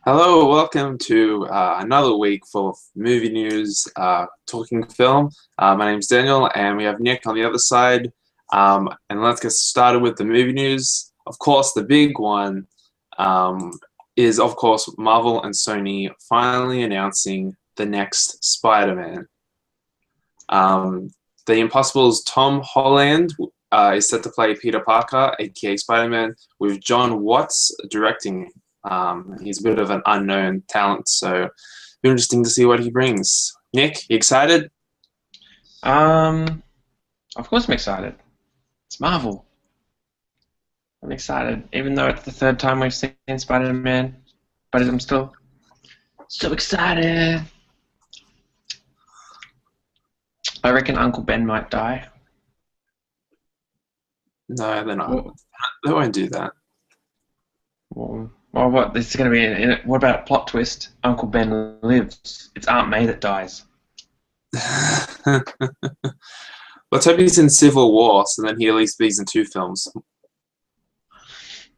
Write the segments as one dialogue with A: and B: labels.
A: Hello, welcome to another week full of movie news, talking film. My name's Daniel, and we have Nick on the other side. And let's get started with the movie news. Of course, the big one is, of course, Marvel and Sony finally announcing the next Spider-Man. The Impossible's Tom Holland is set to play Peter Parker, aka Spider-Man, with John Watts directing. He's a bit of an unknown talent, so it'll be interesting to see what he brings. Nick, you excited?
B: Um, of course I'm excited. It's Marvel. I'm excited, even though it's the third time we've seen Spider-Man, but I'm still so excited. I reckon Uncle Ben might die.
A: No, they're not.
B: Well,
A: They won't do that.
B: well, what? This is going to be in it. What about a plot twist? Uncle Ben lives. It's Aunt May that dies.
A: Let's hope he's in Civil War, so then he at least be in two films.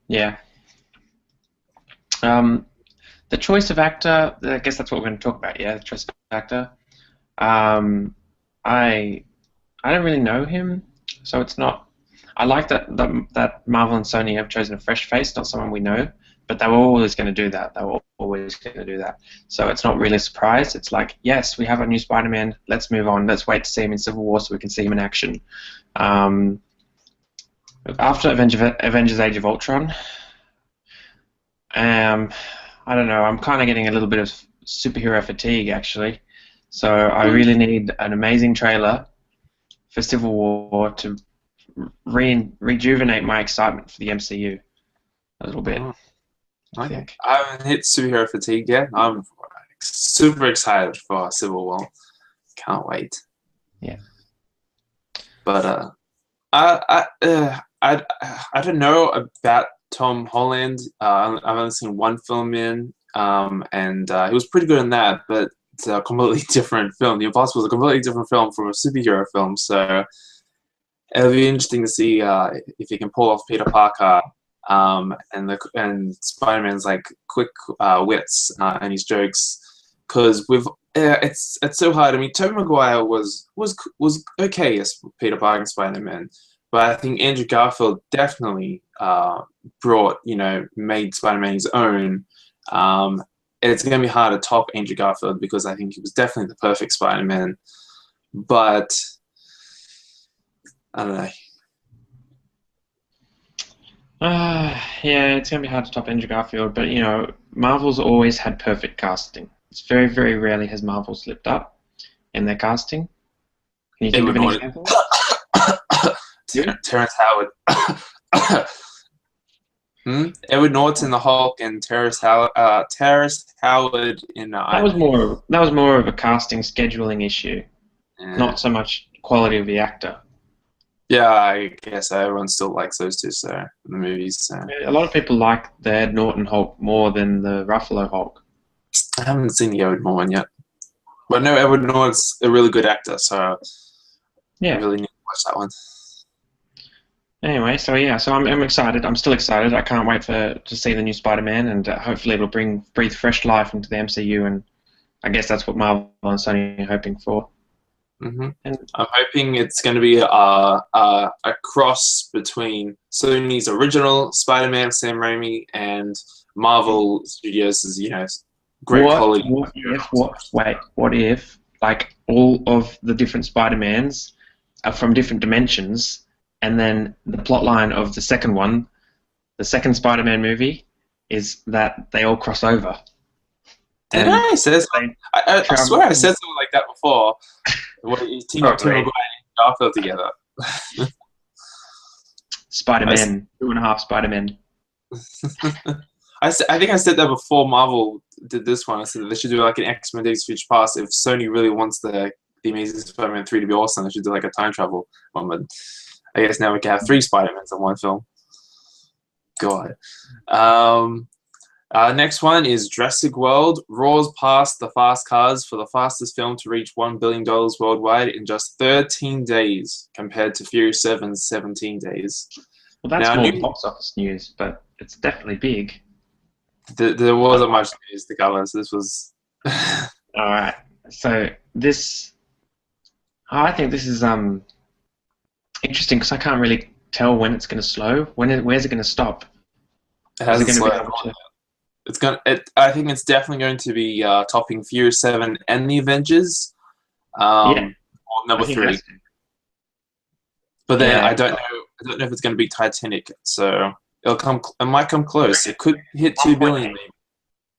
B: Yeah. The choice of actor. I guess that's what we're going to talk about. Yeah, the choice of actor. Um, I I don't really know him, so it's not. I like that Marvel and Sony have chosen a fresh face, not someone we know. But they were always going to do that. They were always going to do that. So it's not really a surprise. It's like, yes, we have a new Spider-Man. Let's move on. Let's wait to see him in Civil War so we can see him in action. Um, After Avengers: Age of Ultron, I don't know. I'm kind of getting a little bit of superhero fatigue, actually. So I really need an amazing trailer for Civil War to rejuvenate my excitement for the MCU a little bit. I
A: Okay.
B: think.
A: I haven't hit superhero fatigue yet. I'm super excited for Civil War. Can't wait.
B: Yeah.
A: But I don't know about Tom Holland. I've only seen one film and he was pretty good in that, but it's a completely different film. The Impossible is a completely different film from a superhero film, so it'll be interesting to see if he can pull off Peter Parker and Spider-Man's like quick wits and his jokes. Because with it's so hard. I mean, Tobey Maguire was okay as Peter Parker and Spider-Man, but I think Andrew Garfield definitely made Spider-Man his own. It's going to be hard to top Andrew Garfield because I think he was definitely the perfect Spider-Man. But I don't know.
B: Yeah, it's gonna be hard to top Andrew Garfield, but Marvel's always had perfect casting. It's very, very rarely has Marvel slipped up in their casting. Can you think of
A: Edward
B: an
A: Norton,
B: example?
A: Terrence Howard. Edward Norton, the Hulk, and Terrence Howard in
B: That
A: Iron
B: was
A: Man.
B: more of a casting scheduling issue,
A: Yeah.
B: not so much quality of the actor.
A: Yeah, I guess everyone still likes those two, so in the movies. So
B: A lot of people like the Ed Norton Hulk more than the Ruffalo Hulk.
A: I haven't seen the Edward Norton yet, but no, Edward Norton's a really good actor, so I
B: Yeah.
A: really need to watch that one.
B: Anyway, so yeah, so I'm excited. I'm still excited. I can't wait to see the new Spider-Man, and hopefully it'll breathe fresh life into the MCU. And I guess that's what Marvel and Sony are hoping for. And
A: I'm hoping it's going to be a cross between Sony's original Spider-Man, Sam Raimi, and Marvel Studios' great quality.
B: what if like all of the different Spider-Mans are from different dimensions, and then the plot line of the second one, the second Spider-Man movie, is that they all cross over.
A: Did
B: And
A: I say something? I swear I said something like that before. Where you team up Tim
B: Probably.
A: McGuire and Garfield together.
B: Spider-Man, 2.5 Spider-Man.
A: I think I said that before Marvel did this one. I said that they should do like an X-Men Days of Future Past. If Sony really wants the Amazing Spider-Man 3 to be awesome, they should do like a time travel one. But I guess now we can have three Spider-Mans in one film. God. Next one is Jurassic World roars past the fast cars for the fastest film to reach $1 billion worldwide in just 13 days compared to Furious 7's 17 days.
B: Well, that's
A: Now,
B: more box office news, but it's definitely big.
A: There wasn't much news to cover, so this was.
B: All right. So this, I think this is interesting because I can't really tell when it's going to slow. Where's it going to stop?
A: It
B: Is it
A: hasn't
B: going to be
A: slowed.
B: able to?
A: It's gonna. I think it's definitely going to be topping Furious 7 and the Avengers.
B: Yeah,
A: Or number
B: I think it
A: 3.
B: has to.
A: But then
B: Yeah.
A: I don't know. I don't know if it's going to be Titanic. So it'll come. It might come close. It could hit 2 billion.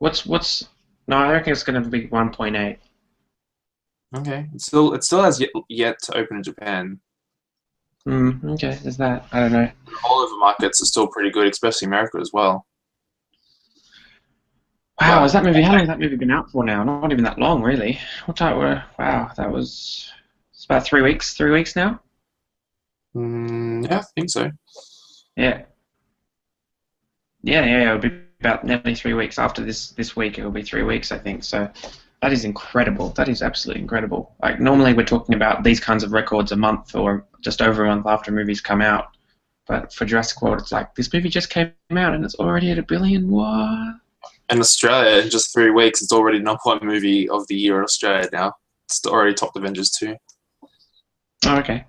B: 1.8. What's? No, I reckon it's going to be 1.8.
A: Okay. It still has yet to open in Japan.
B: Okay, there's that. I don't know.
A: All over markets are still pretty good, especially America as well.
B: Wow,
A: But
B: is that movie? How long has that movie been out for now? Not even that long, really. What time? Wow, that was. It's about 3 weeks. 3 weeks now.
A: yeah, I think so.
B: Yeah. Yeah. It'll be about nearly 3 weeks after this week. It'll be 3 weeks, I think. So that is incredible. That is absolutely incredible. Like normally we're talking about these kinds of records a month or just over a month after movies come out. But for Jurassic World, it's like this movie just came out and it's already at 1 billion. What?
A: In Australia, in just 3 weeks, it's already number 1 movie of the year in Australia now. It's already topped Avengers 2.
B: Oh, okay.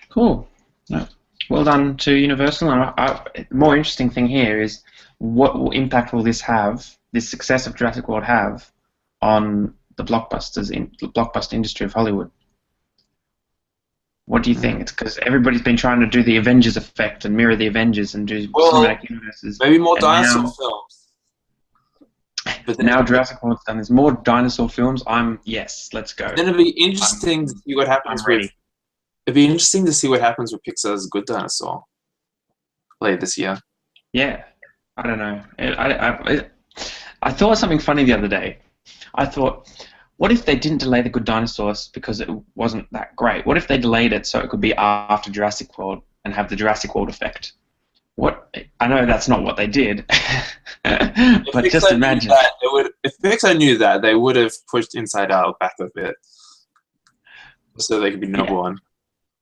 B: Cool. No. Well done to Universal. And the more interesting thing here is what impact will this have, this success of Jurassic World have, on the blockbuster industry of Hollywood? What do you think? It's because everybody's been trying to do the Avengers effect and mirror the Avengers and do cinematic universes.
A: Maybe more
B: And
A: dinosaur
B: now,
A: films. But then
B: now Jurassic World's done. There's more dinosaur films. Yes, let's go.
A: Then it'd be interesting to see what happens
B: I'm ready.
A: with. It'd be interesting to see what happens with Pixar's Good Dinosaur later this year.
B: Yeah, I don't know. I thought something funny the other day. I thought, what if they didn't delay the Good Dinosaurs because it wasn't that great? What if they delayed it so it could be after Jurassic World and have the Jurassic World effect? What? I know that's not what they did, but just imagine.
A: If Pixar knew that, they would have pushed Inside Out back a bit, so they could be number 1.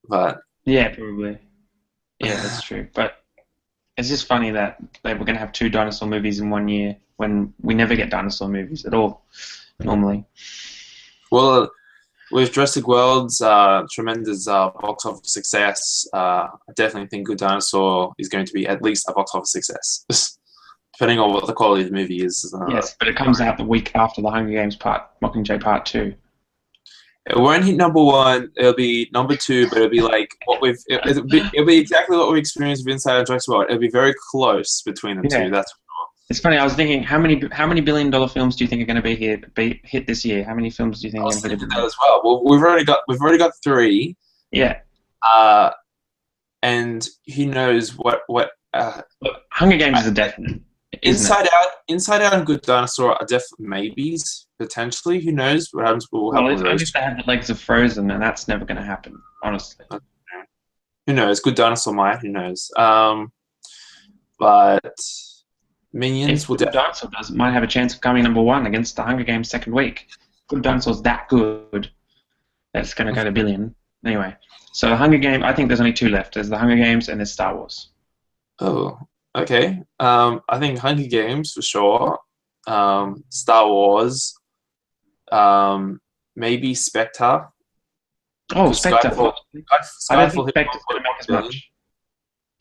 A: But
B: yeah, probably. Yeah, that's true. But it's just funny that they were going to have 2 dinosaur movies in 1 year when we never get dinosaur movies at all normally.
A: Well, with Jurassic World's tremendous box office success, I definitely think Good Dinosaur is going to be at least a box office success, depending on what the quality of the movie is.
B: Yes, but it comes out the week after the Hunger Games Mockingjay Part 2.
A: It won't hit number 1. It'll be number 2, but it'll be like it'll be exactly what we experienced with Inside Jurassic World. It'll be very close between the two. That's
B: It's funny. I was thinking, how many billion-dollar films do you think are going to be hit this year? How many films do you think are going to hit
A: that as well? Well, we've already got 3.
B: Yeah.
A: And who knows what
B: Hunger Games is a definite.
A: Inside Out, and Good Dinosaur are definitely maybes potentially. Who knows what happens?
B: Well, only if they have the legs of Frozen, and that's never going to happen, honestly.
A: Who knows? Good Dinosaur might. Who knows? But Minions will
B: Good Dinosaur might have a chance of coming number 1 against the Hunger Games second week. Good Dinosaur's that good that it's going to go to 1 billion. Anyway, so Hunger Games, I think there's only 2 left. There's the Hunger Games and there's Star Wars.
A: Oh, okay. I think Hunger Games for sure. Star Wars. Maybe Spectre.
B: Oh, Spectre. I don't think
A: Skyfall
B: Spectre's going to make as much.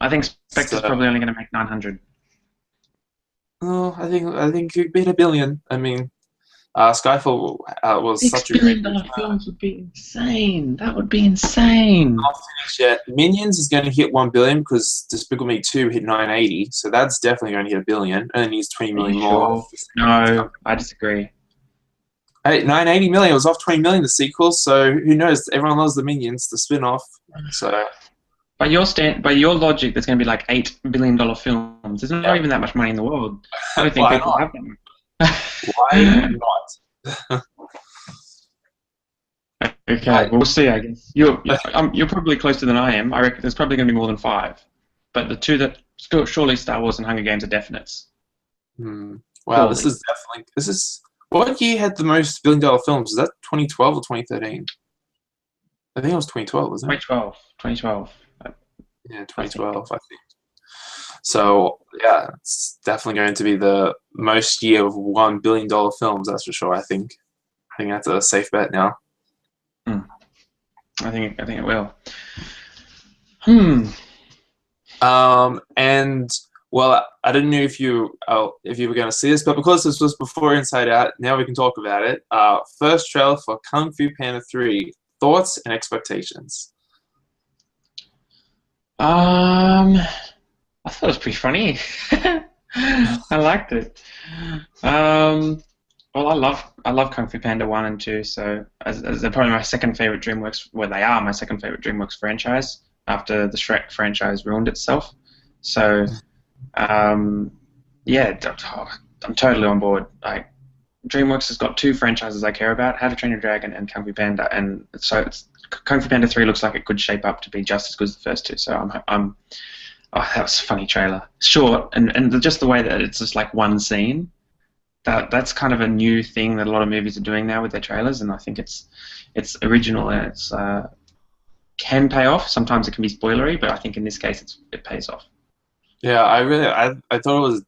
B: I think Spectre's probably only going to make 900.
A: Oh, I think it beat 1 billion. I mean, Skyfall was such a great
B: $6 billion films would be insane. That would be insane.
A: Not finished yet. Minions is going to hit 1 billion because Despicable Me 2 hit 980, so that's definitely going to hit 1 billion. And it needs 20 million more.
B: No, I disagree.
A: Hey, 980 million. It was off 20 million the sequel, so who knows? Everyone loves the Minions, the spin-off. So.
B: By your logic, there's going to be like $8 billion films. There's not even that much money in the world. I don't think people have them.
A: Why not?
B: Okay, well, we'll see. I guess you're probably closer than I am. I reckon there's probably going to be more than 5, but the 2 that surely Star Wars and Hunger Games are definites.
A: Wow,
B: surely.
A: This is what year had the most billion-dollar films? Is that 2012 or 2013? I think it was 2012, wasn't it?
B: 2012.
A: Yeah, 2012, I think. So yeah, it's definitely going to be the most year of $1 billion films. That's for sure. I think that's a safe bet now.
B: Hmm. I think it will. Hmm.
A: And well, I didn't know if you were going to see this, but because this was before Inside Out, now we can talk about it. First trailer for Kung Fu Panda 3. Thoughts and expectations.
B: I thought it was pretty funny. I liked it. Well, I love Kung Fu Panda 1 and 2, so as they're probably my second favorite DreamWorks. Well, they are my second favorite DreamWorks franchise after the Shrek franchise ruined itself. So, yeah, I'm totally on board. Like, DreamWorks has got two franchises I care about: How to Train Your Dragon and Kung Fu Panda, and so Kung Fu Panda 3 looks like it could shape up to be just as good as the first two. So I'm oh, that was a funny trailer. Short, and just the way that it's just like one scene. That's kind of a new thing that a lot of movies are doing now with their trailers, and I think it's original and it's can pay off. Sometimes it can be spoilery, but I think in this case it pays off.
A: Yeah, I thought it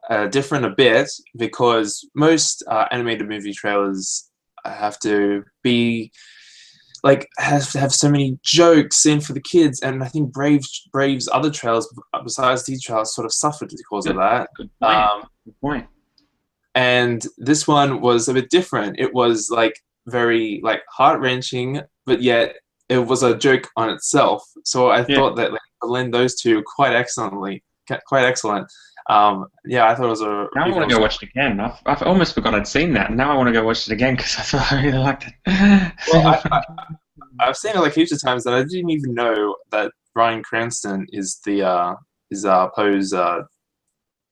A: was different a bit because most animated movie trailers have to be like have to have so many jokes in for the kids, and I think Brave's other trailers besides these trailers sort of suffered because of that.
B: Good point. Good point.
A: And this one was a bit different. It was like very like heart wrenching, but yet it was a joke on itself. So I thought that like blend those two quite excellently, quite excellent. Yeah, I thought it was a.
B: Now I want to go watch it again. I've almost forgot I'd seen that, and now I want to go watch it again because I thought I really liked it.
A: Well, I've seen it like heaps of times that I didn't even know that Bryan Cranston is the Poe's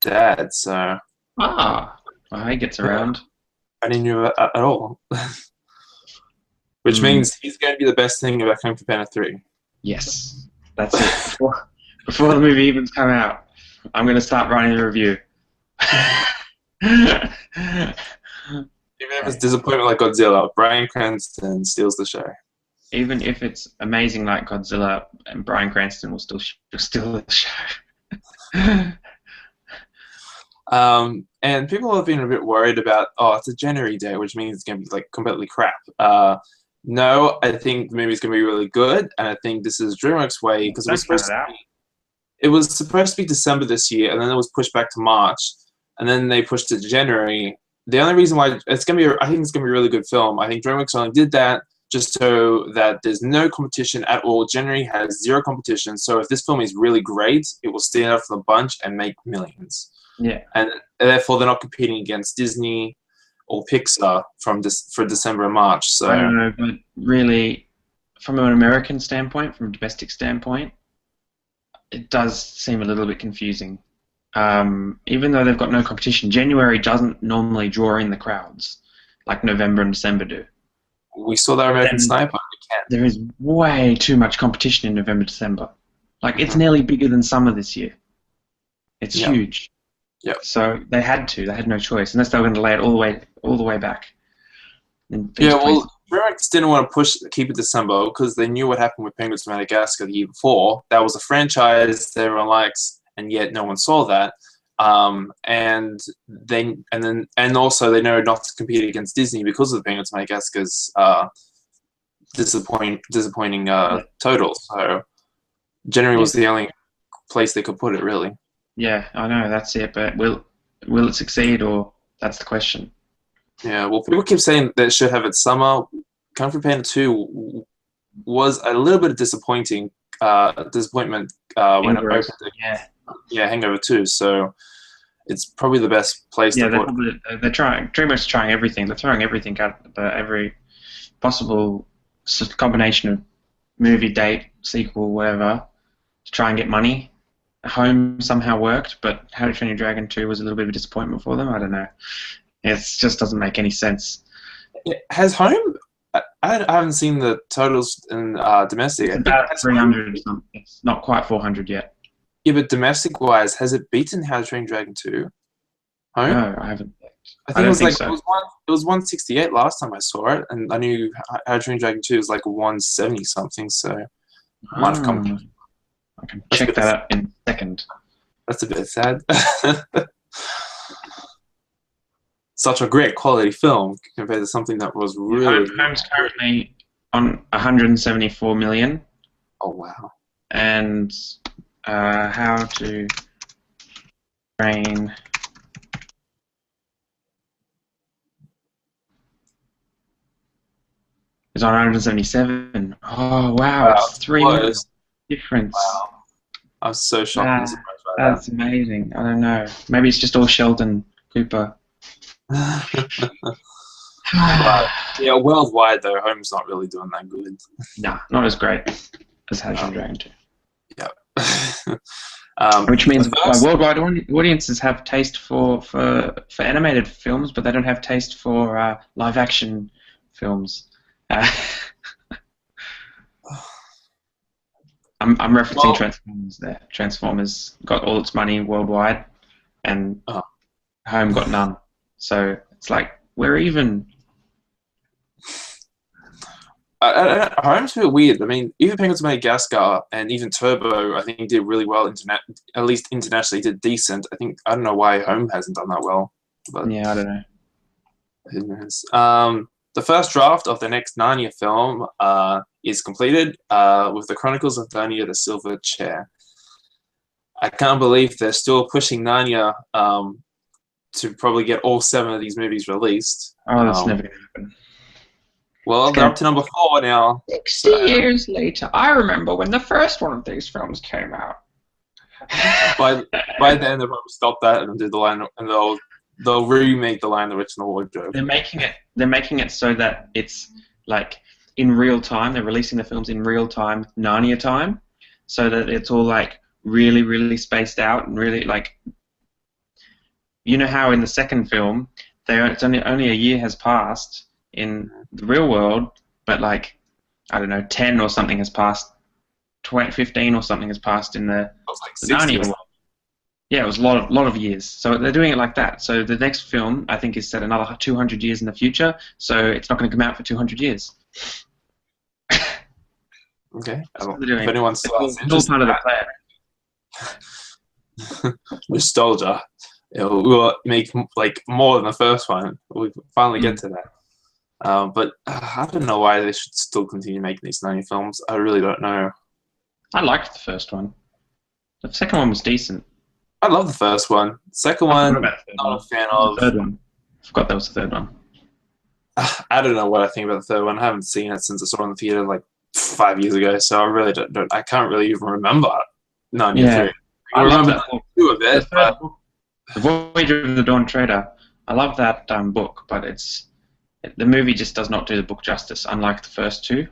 A: dad. So
B: well, he gets around.
A: I didn't know at all. Which means he's going to be the best thing about Kung Fu Panda 3.
B: Yes, that's it. Before the movie even come out, I'm going to start writing a review.
A: Even if it's disappointment like Godzilla, Bryan Cranston steals the show.
B: Even if it's amazing like Godzilla, and Bryan Cranston will still steal the show.
A: And people have been a bit worried about, it's a January date, which means it's going to be like completely crap. No, I think the movie's going to be really good, and I think this is DreamWorks' way because it was supposed to be December this year, and then it was pushed back to March, and then they pushed it to January. The only reason why I think it's going to be a really good film. I think DreamWorks only did that just so that there's no competition at all. January has zero competition, so if this film is really great, it will stand out from the bunch and make millions.
B: Yeah.
A: And therefore, they're not competing against Disney or Pixar for December and March. So
B: I don't know, but really, from an American standpoint, from a domestic standpoint, it does seem a little bit confusing. Even though they've got no competition, January doesn't normally draw in the crowds like November and December do.
A: We saw that American Sniper.
B: There is way too much competition in November, December. Like, it's nearly bigger than summer this year. It's huge.
A: Yeah.
B: So they had no choice, unless they were going to lay it all the way back.
A: DreamWorks didn't want to keep it December because they knew what happened with Penguins of Madagascar the year before. That was a franchise that everyone likes, and yet no one saw that. And also they know not to compete against Disney because of the Penguins of Madagascar's disappointing totals. So January was the only place they could put it, really.
B: Yeah, I know, that's it. But will it succeed, or that's the question?
A: Yeah, well, people keep saying that it should have its summer. Kung Fu Panda 2 was a little bit of disappointment when it opened. Yeah, Hangover 2. So it's probably the best place to put.
B: They're trying. DreamWorks is trying everything. They're throwing everything at every possible combination of movie, date, sequel, whatever, to try and get money. Home somehow worked, but How to Train Your Dragon 2 was a little bit of a disappointment for them. I don't know. It just doesn't make any sense.
A: Has Home? I haven't seen the totals in domestic.
B: It's about 300 or something. It's not quite 400 yet.
A: Yeah, but domestic-wise, has it beaten How to Train Your Dragon 2? Home?
B: No, I haven't.
A: I think it was 168 last time I saw it, and I knew How to Train Your Dragon 2 was like 170 something. So it might have come.
B: I can
A: That's a
B: check
A: bit,
B: that out in a second.
A: that's a bit sad. Such a great quality film compared to something that was really.
B: Home's currently on 174 million,
A: Oh wow.
B: and How to Train is on 177. Oh wow,
A: Wow,
B: it's 3 million
A: close.
B: difference.
A: Wow. I was so shocked and surprised by
B: That's amazing. I don't know. Maybe it's just all Sheldon Cooper.
A: that. But yeah, worldwide though, Home's not really doing that good.
B: Nah, not as great as How to Train 2.
A: Yeah.
B: Which means
A: the first,
B: worldwide audiences have taste for animated films, but they don't have taste for live action films. I'm referencing Transformers there. Transformers got all its money worldwide, and Home got none. So it's like we're even.
A: Home's a bit weird. I mean, even Penguins of Madagascar and even Turbo, I think did really well. At least internationally, did decent. I don't know why Home hasn't done that well. But
B: Yeah, I don't know.
A: who knows? The first draft of the next Narnia film is completed with the Chronicles of Narnia: The Silver Chair. I can't believe they're still pushing Narnia to probably get all 7 of these movies released.
B: Oh, that's never going to happen.
A: Well, they're up to number 4 now.
B: 60 years later, I remember when the first one of these films came out.
A: By then, they'll probably stop that and do the Lion, and they'll remake the Lion, the Witch, and the Wardrobe.
B: They're making it so that it's like in real time. They're releasing the films in real time, Narnia time, so that it's all like really, really spaced out and really like. You know how in the second film, it's only a year has passed in the real world, but like, I don't know, 10 or something has passed, 15 or something has passed in the Narnia world. Yeah, it was a lot of years. So they're doing it like that. So the next film, I think, is set another 200 years in the future, so it's not going to come out for 200 years.
A: Okay.
B: If
A: anyone still has interest
B: part
A: in
B: of the plan.
A: Nostalgia. We'll make like more than the first one. We finally get to that. But I don't know why they should still continue making these Narnia films. I really don't know.
B: I liked the first one. The second one was decent.
A: I love the first one. Second one, not a fan of.
B: The third one. I forgot that was the third one.
A: I don't know what I think about the third one. I haven't seen it since I saw it in the theater like 5 years ago, so I really don't. I can't really even remember Narnia 3. I remember 2 of it.
B: The Voyage of the Dawn Treader. I love that book, but the movie just does not do the book justice, unlike the first 2.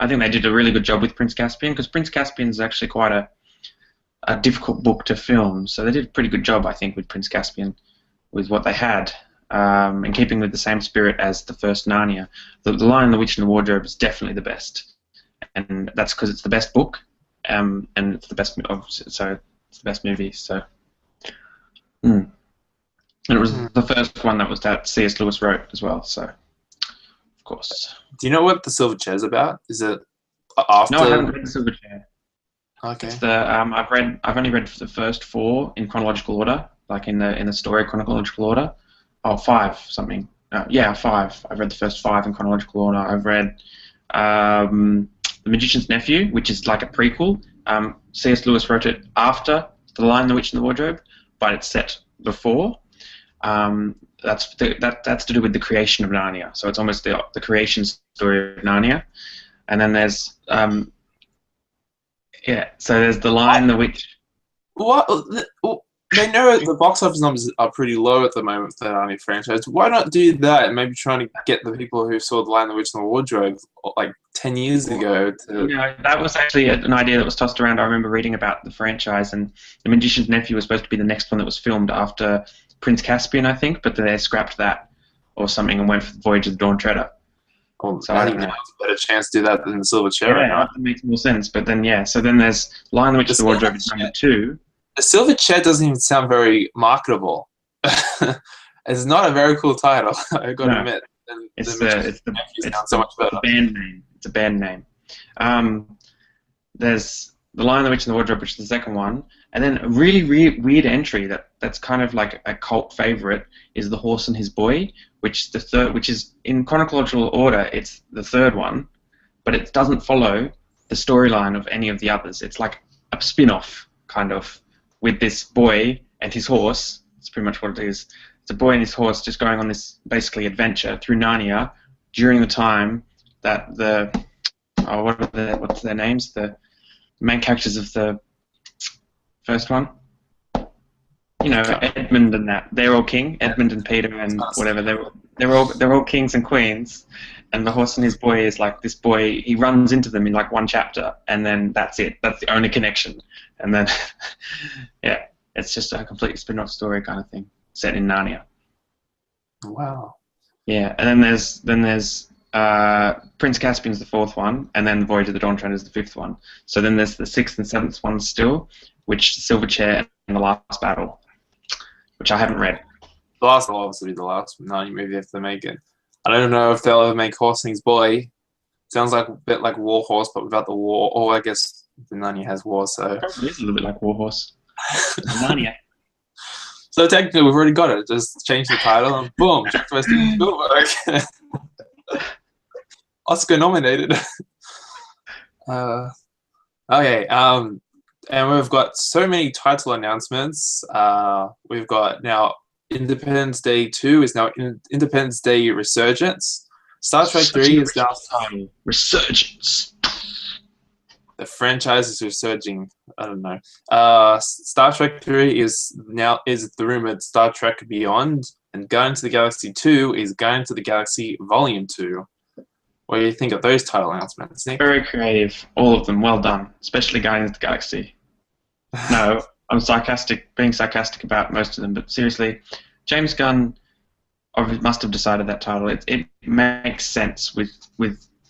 B: I think they did a really good job with Prince Caspian, because Prince Caspian is actually quite a difficult book to film. So they did a pretty good job, I think, with Prince Caspian, with what they had, in keeping with the same spirit as the first Narnia. The Lion, the Witch, and the Wardrobe is definitely the best, and that's because it's the best book, and it's the best. So it's the best movie. So. And it was the first one that C.S. Lewis wrote as well, so of course.
A: Do you know what The Silver Chair is about? Is it after?
B: No, I haven't read The Silver Chair.
A: Okay.
B: It's I've only read the first 4 in chronological order, like in the story chronological order. Oh, 5 something. 5. I've read the first 5 in chronological order. I've read The Magician's Nephew, which is like a prequel. C.S. Lewis wrote it after The Lion, the Witch, and the Wardrobe, but it's set before. That's to do with the creation of Narnia. So it's almost the creation story of Narnia. And then there's so there's The Lion, the Witch.
A: What? They know the box office numbers are pretty low at the moment for the Narnia franchise. Why not do that and maybe trying to get the people who saw The Lion, the Witch, and the Wardrobe like 10 years ago to...
B: that was actually an idea that was tossed around. I remember reading about the franchise, and The Magician's Nephew was supposed to be the next one that was filmed after Prince Caspian, I think, but they scrapped that or something and went for the Voyage of the Dawn Treader.
A: Well, so I think there's a better chance to do that than The Silver Chair.
B: Yeah, that makes more sense. But then, so then there's Lion, the Witch, and the Wardrobe is number 2.
A: The Silver Chair doesn't even sound very marketable. It's not a very cool title, I've got to admit.
B: It's a band name. It's a band name. There's The Lion, the Witch, and the Wardrobe, which is the second one, and then a really weird entry that's kind of like a cult favorite is The Horse and His Boy, which is in chronological order. It's the third one, but it doesn't follow the storyline of any of the others. It's like a spin-off kind of with this boy and his horse. It's pretty much what it is. It's a boy and his horse just going on this basically adventure through Narnia during the time that what's their names? The main characters of the first one. You know, Edmund and that. They're all king. Edmund and Peter and whatever. They're all kings and queens. And The Horse and His Boy is like this boy. He runs into them in like one chapter, and then that's it. That's the only connection. And then, yeah, it's just a complete spin-off story kind of thing set in Narnia.
A: Wow.
B: Yeah, and then there's Prince Caspian's the fourth one, and then Voyage of the Dawn Treader is the fifth one. So then there's the sixth and seventh ones still, which Silver Chair and The Last Battle, which I haven't read.
A: The last will obviously be the last Narnia movie if they make it. I don't know if they'll ever make Horse and His Boy. Sounds like a bit like War Horse, but without the war. Or I guess the Narnia has war, so.
B: Probably is a little bit like War Horse. Narnia.
A: So technically, we've already got it. Just change the title and boom, Jack Frost Spielberg. Oscar nominated. Okay. And we've got so many title announcements. We've got now Independence Day 2 is now Independence Day Resurgence. Star Trek 3 is now
B: title. Resurgence.
A: The franchise is resurging. I don't know. Star Trek 3 is the rumored Star Trek Beyond, and Guardians of the Galaxy 2 is Guardians of the Galaxy Volume 2. What do you think of those title announcements, Nick?
B: Very creative, all of them. Well done, especially Guardians of the Galaxy. No, I'm being sarcastic about most of them, but seriously, James Gunn must have decided that title. It makes sense with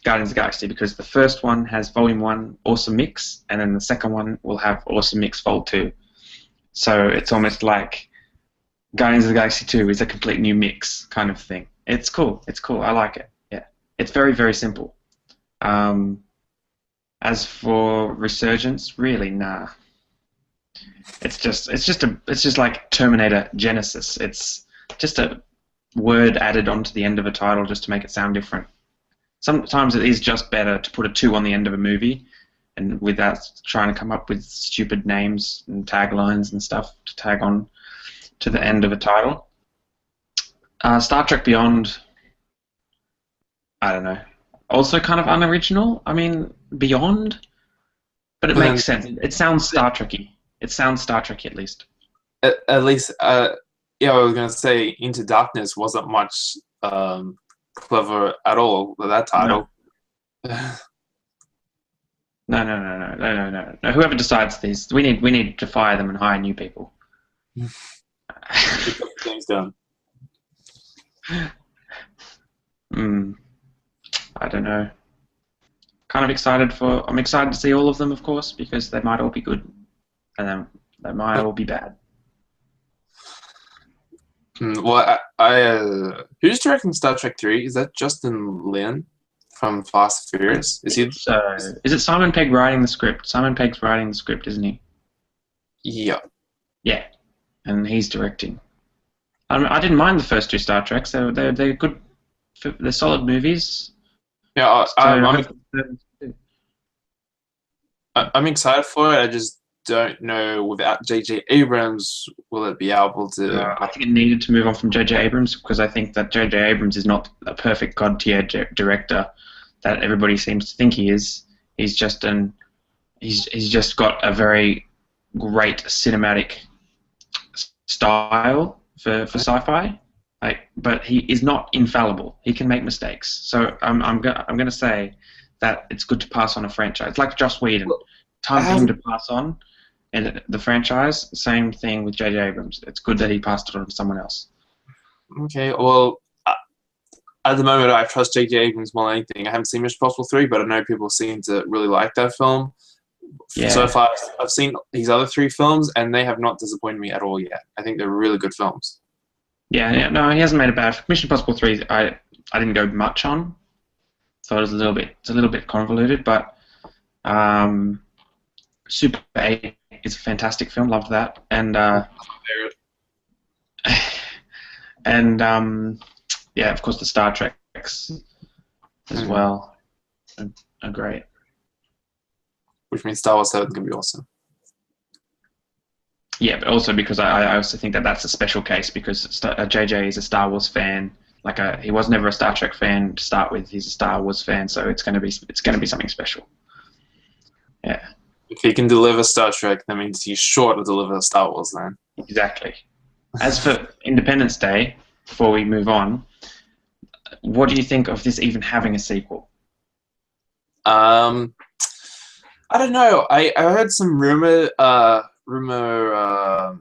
B: Guardians of the Galaxy because the first one has Volume 1 Awesome Mix, and then the second one will have Awesome Mix Vol 2. So it's almost like Guardians of the Galaxy 2 is a complete new mix kind of thing. It's cool. It's cool. I like it. Yeah. It's very, very simple. As for Resurgence, really, nah. It's just like Terminator Genesis. It's just a word added onto the end of a title just to make it sound different. Sometimes it is just better to put a 2 on the end of a movie and without trying to come up with stupid names and taglines and stuff to tag on to the end of a title. Star Trek Beyond, I don't know. Also kind of unoriginal. I mean, Beyond, but it makes sense. It sounds Star Trek-y. It sounds Star Trek-y at least.
A: At least, yeah, I was going to say Into Darkness wasn't much clever at all with that title.
B: No. Whoever decides these, we need to fire them and hire new people.
A: Things done.
B: I don't know. I'm excited to see all of them, of course, because they might all be good, and then they might all be bad.
A: Well, who's directing Star Trek 3? Is that Justin Lin from Fast and Furious? Is
B: it Simon Pegg writing the script? Simon Pegg's writing the script, isn't he?
A: Yeah.
B: Yeah, and he's directing. I didn't mind the first 2 Star Treks. They're good. They're solid movies.
A: Yeah, I'm excited for it. I just don't know without J.J. Abrams, will it be able to...
B: I think it needed to move on from J.J. Abrams because I think that J.J. Abrams is not a perfect god-tier director that everybody seems to think he is. He's just got a very great cinematic style for sci-fi. But he is not infallible. He can make mistakes. So I'm going to say that it's good to pass on a franchise. It's like Joss Whedon. Time for him to pass on and the franchise. Same thing with J.J. Abrams. It's good that he passed it on to someone else.
A: Okay, well, at the moment I trust J.J. Abrams more than anything. I haven't seen Mission Impossible 3, but I know people seem to really like that film. Yeah. So far, I've seen his other 3 films, and they have not disappointed me at all yet. I think they're really good films. Yeah,
B: no, he hasn't made a bad. Mission Impossible 3, I didn't go much on. Thought it was a little bit convoluted, but Super 8 is a fantastic film. Loved that. And and yeah, of course the Star Treks as well are great.
A: Which means Star Wars 7 is going to be awesome.
B: Yeah, but also because I also think that that's a special case because JJ is a Star Wars fan. Like he was never a Star Trek fan to start with. He's a Star Wars fan, so it's gonna be something special. Yeah.
A: If he can deliver Star Trek, that means he's sure to deliver Star Wars then.
B: Exactly. As for Independence Day, before we move on, what do you think of this even having a sequel?
A: I don't know. I heard some rumor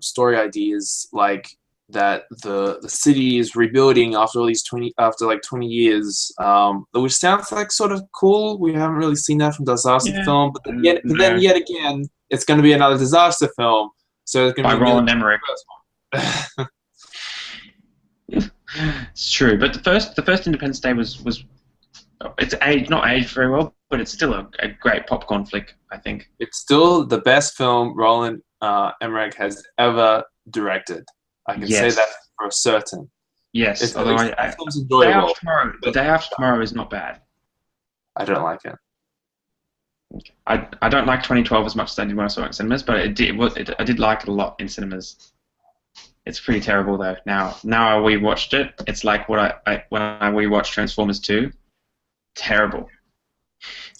A: story ideas like that the city is rebuilding after all these 20 years, which sounds like sort of cool. We haven't really seen that from disaster film, but then yet again, it's going to be another disaster film, so it's going to be
B: Roland Emmerich. It's true, but the first Independence Day was it's not aged very well, but it's still a great popcorn flick, I think.
A: It's still the best film Roland Emmerich has ever directed. I can say that for certain.
B: Yes, although
A: film's enjoyable.
B: The Day After Tomorrow is not bad.
A: I don't like it.
B: I don't like 2012 as much as I did when I saw it in cinemas, but I did like it a lot in cinemas. It's pretty terrible though. Now I rewatched it. It's like when I rewatched Transformers 2. Terrible.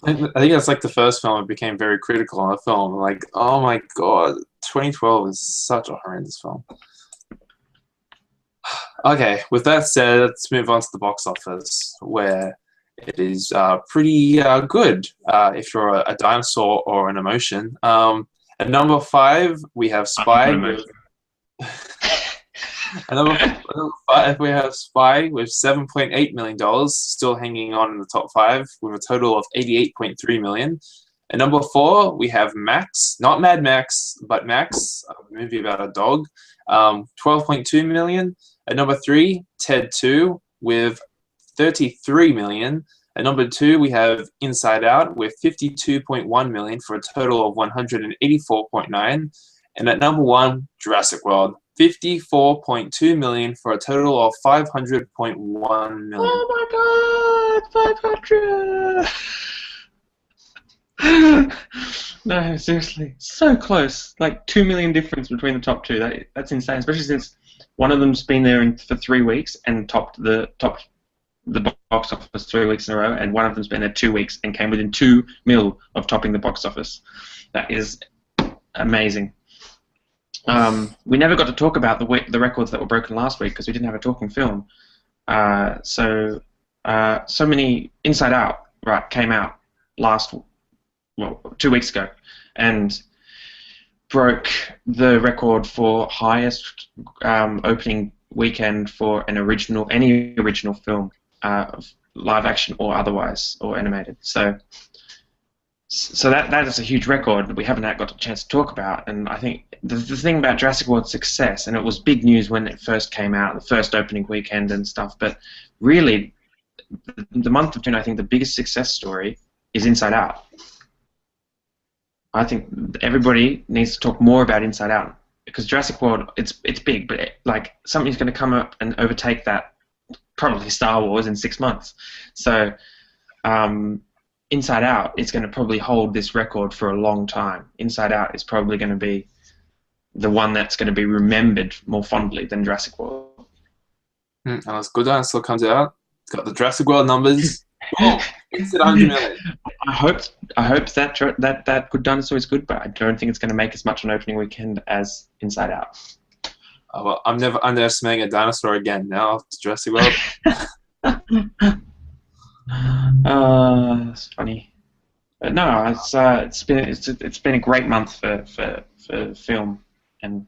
A: I think that's like the first film I became very critical on a film. Like, oh my god, 2012 is such a horrendous film. Okay, with that said, let's move on to the box office, where it is pretty good if you're a dinosaur or an emotion. At number 5, we have Spy. At number 5, we have Spy with $7.8 million, still hanging on in the top 5 with a total of $88.3 million. At number 4, we have Max, not Mad Max, but Max, a movie about a dog, $12.2 million. At number 3, Ted 2 with $33 million. At number 2, we have Inside Out with $52.1 million for a total of $184.9 million. And at number 1, Jurassic World, $54.2 million for a total of $500.1 million.
B: Oh my God, 500! No, seriously, so close. Like 2 million difference between the top two. That's insane, especially since one of them's been there for 3 weeks and topped the box office 3 weeks in a row, and one of them's been there 2 weeks and came within 2 mil of topping the box office. That is amazing. We never got to talk about the records that were broken last week because we didn't have a talking film. So many Inside Out came out 2 weeks ago, and broke the record for highest opening weekend for any original film, live action or otherwise, or animated. So that is a huge record we haven't got a chance to talk about. And I think the thing about Jurassic World's success, and it was big news when it first came out, the first opening weekend and stuff, but really the month of June, I think the biggest success story is Inside Out. I think everybody needs to talk more about Inside Out, because Jurassic World, it's big, but like something's going to come up and overtake that, probably Star Wars, in 6 months. So Inside Out is going to probably hold this record for a long time. Inside Out is probably going to be the one that's going to be remembered more fondly than Jurassic World.
A: Unless Good Dinosaur comes out, it's got the Jurassic World numbers. Oh, it's at 100 million.
B: I hope that Good Dinosaur is good, but I don't think it's going to make as much on opening weekend as Inside Out.
A: Oh, well, I'm never underestimating a dinosaur again. Now it's Jurassic World.
B: It's funny. But no, it's been a great month for film, and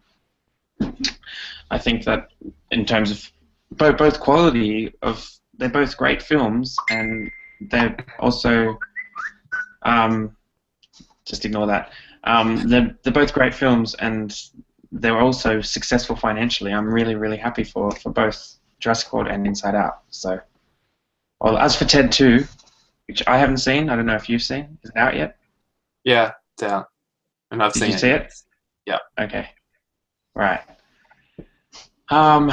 B: I think that in terms of both quality of, they're both great films, and they're also just ignore that. They're both great films, and they're also successful financially. I'm really, really happy for both Jurassic World and Inside Out. So, well, as for Ted 2, which I haven't seen, I don't know if you've seen. Is it out yet?
A: Yeah, it's out. and I've
B: Did
A: seen
B: you
A: it.
B: see it?
A: Yeah.
B: Okay. Right. Um,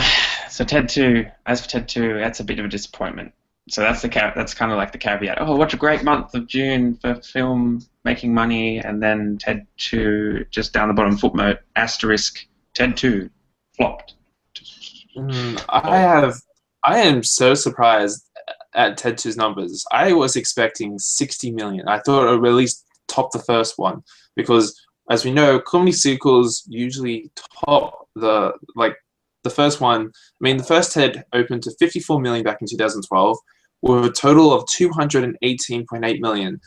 B: so Ted 2, as for Ted 2, that's a bit of a disappointment. So that's kind of like the caveat. Oh, what a great month of June for film making money, and then Ted 2 just down the bottom footnote asterisk Ted 2 flopped.
A: I am so surprised at Ted 2's numbers. I was expecting 60 million. I thought it would at least top the first one because, as we know, comedy sequels usually top the first one. I mean, the first Ted opened to 54 million back in 2012, with a total of 218.8 million.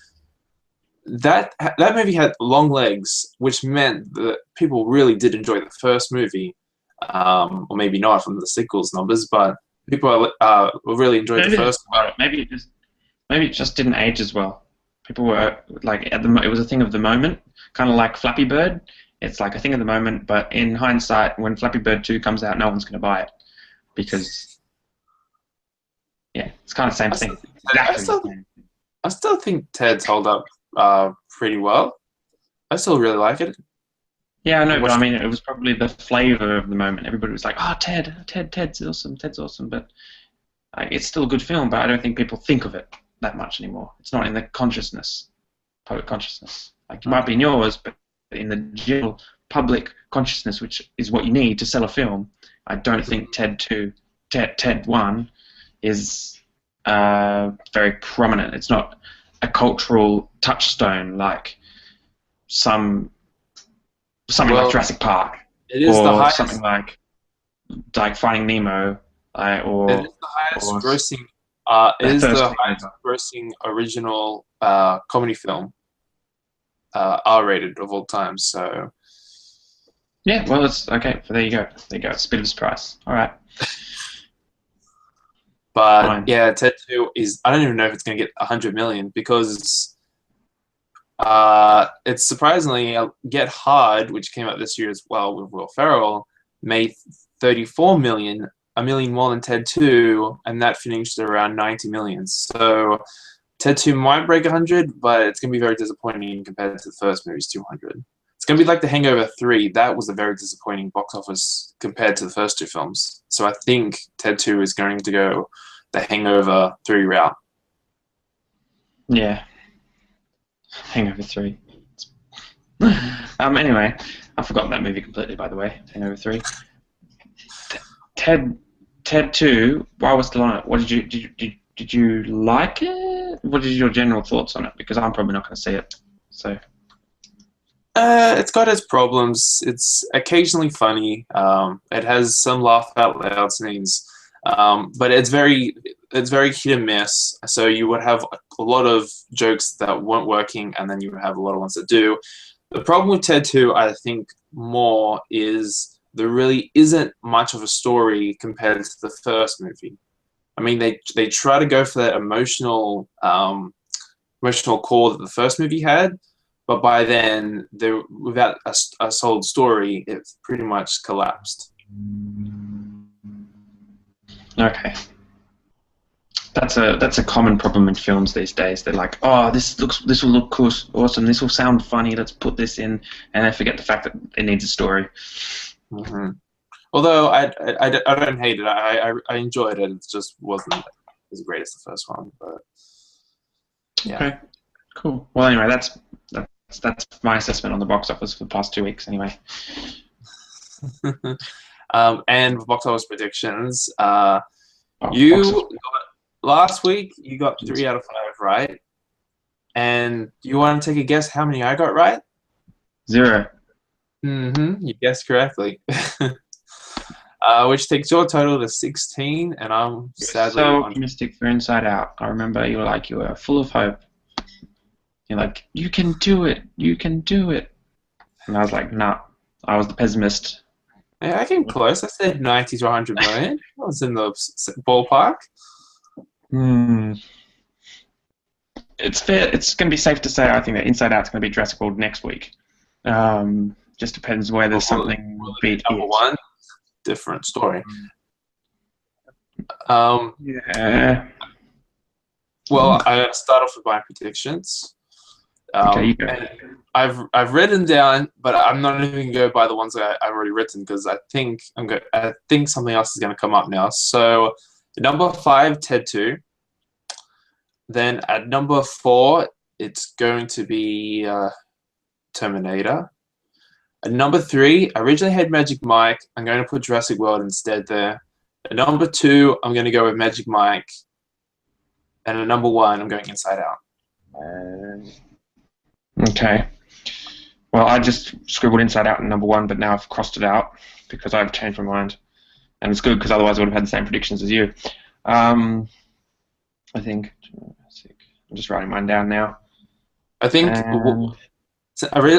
A: That movie had long legs, which meant that people really did enjoy the first movie, or maybe not from the sequels numbers, but people really enjoyed the first one.
B: Maybe it just didn't age as well. People were like it was a thing of the moment, kind of like Flappy Bird. It's like a thing of the moment, but in hindsight, when Flappy Bird 2 comes out, no one's going to buy it because yeah, it's kind of the same thing.
A: I still think Ted's hold up pretty well. I still really like it.
B: Yeah, I know, but I mean, it was probably the flavor of the moment. Everybody was like, "Oh, Ted's awesome, Ted's awesome," but it's still a good film. But I don't think people think of it that much anymore. It's not in the public consciousness. Like it might be in yours, but in the general public consciousness, which is what you need to sell a film, I don't think Ted 1 is very prominent. It's not a cultural touchstone like something like Jurassic Park,
A: it is
B: or
A: the highest,
B: something like Finding Nemo, or
A: it is the highest grossing. It is the highest grossing original comedy film, R-rated of all time. So
B: yeah, well, it's okay. There you go. There you go. It's a bit of a surprise. All right.
A: But
B: Fine.
A: yeah, Ted 2 is. I don't even know if it's going to get 100 million because it's surprisingly Get Hard, which came out this year as well with Will Ferrell, made 34 million, a million more than Ted 2, and that finished around 90 million. So Ted 2 might break 100, but it's going to be very disappointing compared to the first movie's 200. It's going to be like The Hangover 3. That was a very disappointing box office compared to the first two films. So I think Ted 2 is going to go the Hangover 3 route.
B: Yeah. Hangover 3. Anyway, I've forgotten that movie completely, by the way. Hangover 3. Ted 2. While we're still on it, what did you like it? What are your general thoughts on it? Because I'm probably not going to see it. So.
A: It's got its problems. It's occasionally funny. It has some laugh out loud scenes, but it's very hit and miss. So you would have a lot of jokes that weren't working, and then you would have a lot of ones that do. The problem with Ted 2, I think, more is there really isn't much of a story compared to the first movie. I mean, they try to go for that emotional core that the first movie had. But by then, without a solid story, it's pretty much collapsed.
B: Okay. That's a common problem in films these days. They're like, oh, this will look cool, awesome. This will sound funny. Let's put this in, and they forget the fact that it needs a story.
A: Mm-hmm. Although I don't hate it. I enjoyed it. It just wasn't as great as the first one. But yeah. Okay.
B: Cool. Well, anyway, that's my assessment on the box office for the past 2 weeks, anyway.
A: And box office predictions. Last week you got 3 out of 5 right, and you want to take a guess how many I got right?
B: 0.
A: You guessed correctly. Which takes your total to 16, and I'm sadly
B: so optimistic for Inside Out. I remember you were full of hope. You're like, you can do it, you can do it. And I was like, nah, I was the pessimist.
A: Yeah, I came close. I said 90 to 100 million. I was in the ballpark.
B: It's fair. It's going to be safe to say I think that Inside Out's going to be Jurassic World next week. Just depends whether something beat
A: number
B: it.
A: One, different story.
B: Yeah.
A: Well, I start off with my predictions.
B: Okay, you go.
A: And I've written down, but I'm not even going to go by the ones that I've already written because I think something else is going to come up now. So number 5, Ted 2. Then at number 4, it's going to be Terminator. At number 3, I originally had Magic Mike. I'm going to put Jurassic World instead there. At number 2, I'm going to go with Magic Mike. And at number 1, I'm going Inside Out.
B: Okay. Well, I just scribbled Inside Out in number 1, but now I've crossed it out because I've changed my mind. And it's good because otherwise I would have had the same predictions as you. I think. I'm just writing mine down now.
A: I think I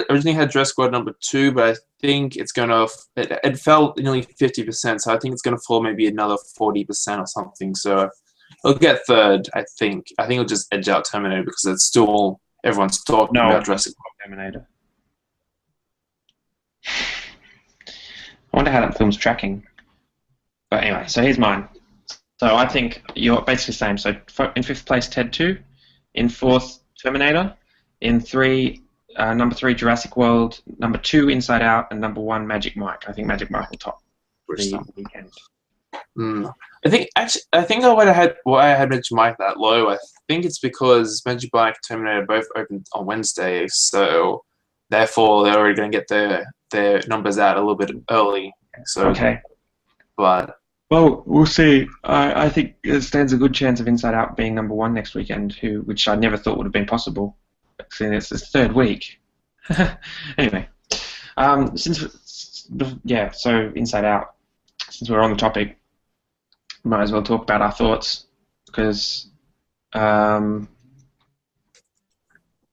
A: originally had Jurassic World number 2, but I think it's going to. It fell nearly 50%, so I think it's going to fall maybe another 40% or something. So it'll get third, I think. I think it'll just edge out Terminator because it's still everyone's talking about Jurassic World.
B: Terminator. I wonder how that film's tracking. But anyway, so here's mine. So I think you're basically the same. So in 5th place, Ted 2. In 4th, Terminator. In number 3, Jurassic World. Number 2, Inside Out. And number 1, Magic Mike. I think Magic Mike will top the weekend.
A: I think why I had Magic Mike that low. I think it's because Magic Mike and Terminator both opened on Wednesday, so therefore they're already going to get their numbers out a little bit early. So
B: okay,
A: but
B: well, we'll see. I think it stands a good chance of Inside Out being number 1 next weekend, which I never thought would have been possible. Seeing it's the 3rd week. Anyway, so Inside Out. Since we're on the topic, might as well talk about our thoughts because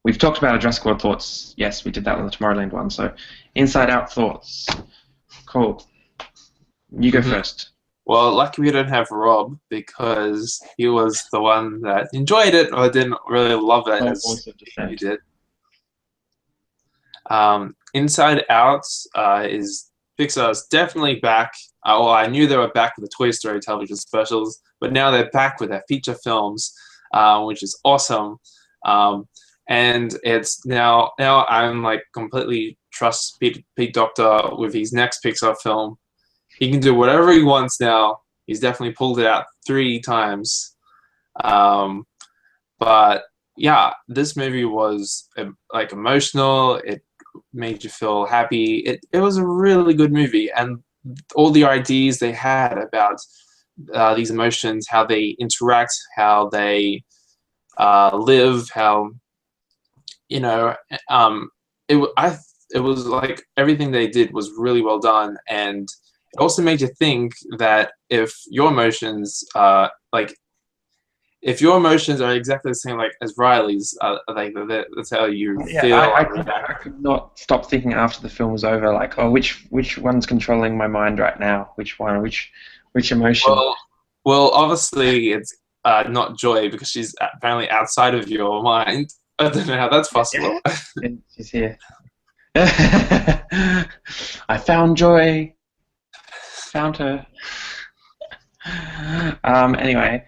B: we've talked about our Jurassic World thoughts. Yes, we did that on the Tomorrowland one. So, Inside Out thoughts. Cool. You go first.
A: Well, lucky we don't have Rob because he was the one that enjoyed it or didn't really love it as you did. Inside Out is Pixar's definitely back. I knew they were back with the Toy Story television specials, but now they're back with their feature films, which is awesome. And it's now I'm like completely trust Pete Docter with his next Pixar film. He can do whatever he wants now. He's definitely pulled it out 3 times. But yeah, this movie was like emotional. It made you feel happy. It was a really good movie, and all the ideas they had about these emotions, how they interact, how they live, how it was like everything they did was really well done, and it also made you think that if your emotions if your emotions are exactly the same like as Riley's, like that's how you feel.
B: I could not stop thinking after the film was over, like, oh, which one's controlling my mind right now? Which one? Which emotion?
A: Well, obviously it's not Joy because she's apparently outside of your mind. I don't know how that's possible.
B: She's here. I found Joy. Found her. Anyway.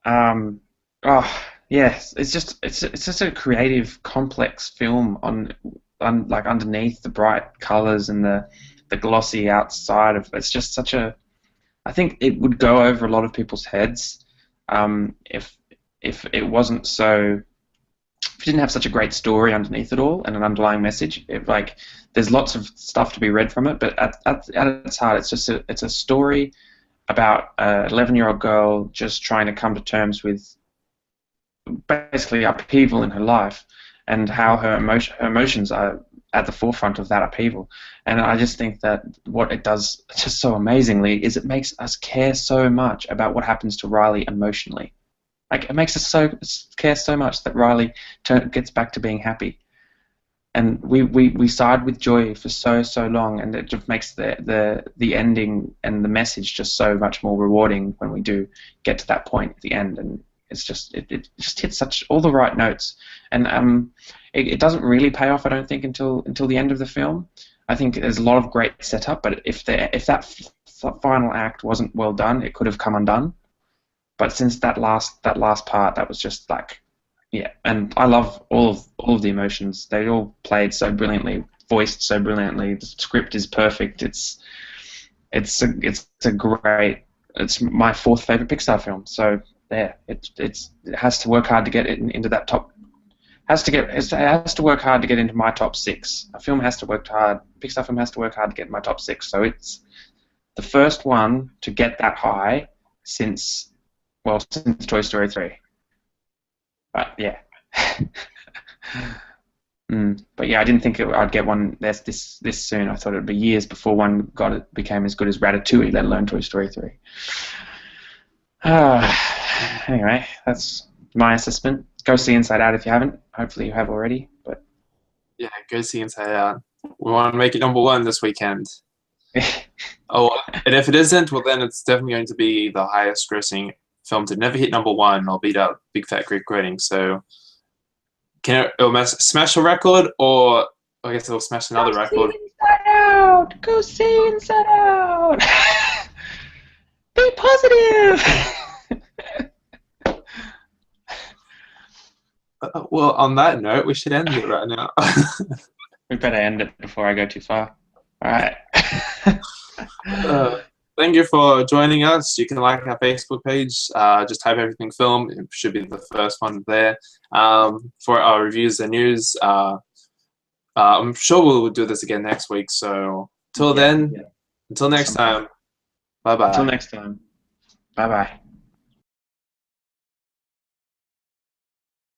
B: Oh yes, it's just a creative, complex film on like underneath the bright colors and the glossy outside of. It's just such a. I think it would go over a lot of people's heads if it wasn't so. If it didn't have such a great story underneath it all and an underlying message. There's lots of stuff to be read from it, but at its heart, it's a story about an 11-year-old girl just trying to come to terms with basically upheaval in her life and how her emotions are at the forefront of that upheaval. And I just think that what it does just so amazingly is it makes us care so much about what happens to Riley emotionally. Like, it makes us care so much that Riley gets back to being happy. And we side with Joy for so long, and it just makes the ending and the message just so much more rewarding when we do get to that point at the end. And it's just it just hits all the right notes, and it doesn't really pay off, I don't think, until the end of the film. I think there's a lot of great setup, but if that final act wasn't well done, it could have come undone. But since that last part, that was just like, yeah, and I love all of the emotions. They all played so brilliantly, voiced so brilliantly. The script is perfect. It's a great. It's my fourth favorite Pixar film. So there, it has to work hard to get it into that top. It has to work hard to get into my top six. A film has to work hard. Pixar film has to work hard to get in my top six. So it's the first one to get that high since Toy Story 3. But yeah. But yeah, I didn't think I'd get one this soon. I thought it'd be years before one became as good as Ratatouille, let alone Toy Story 3. Anyway, that's my assessment. Go see Inside Out if you haven't. Hopefully you have already. But
A: Yeah, go see Inside Out. We want to make it number one this weekend. Oh, and if it isn't, well then it's definitely going to be the highest grossing film to never hit number one or beat out Big Fat Greek Wedding. So it'll smash a record, or I guess it'll smash another record.
B: Inside Out! Go see Inside Out! Be positive!
A: Well, on that note, we should end it right now.
B: We better end it before I go too far. All right.
A: Thank you for joining us. You can like our Facebook page. Just type everything film. It should be the first one there. For our reviews and news, I'm sure we'll do this again next week. So until next time, bye bye.
B: Until next time, bye bye.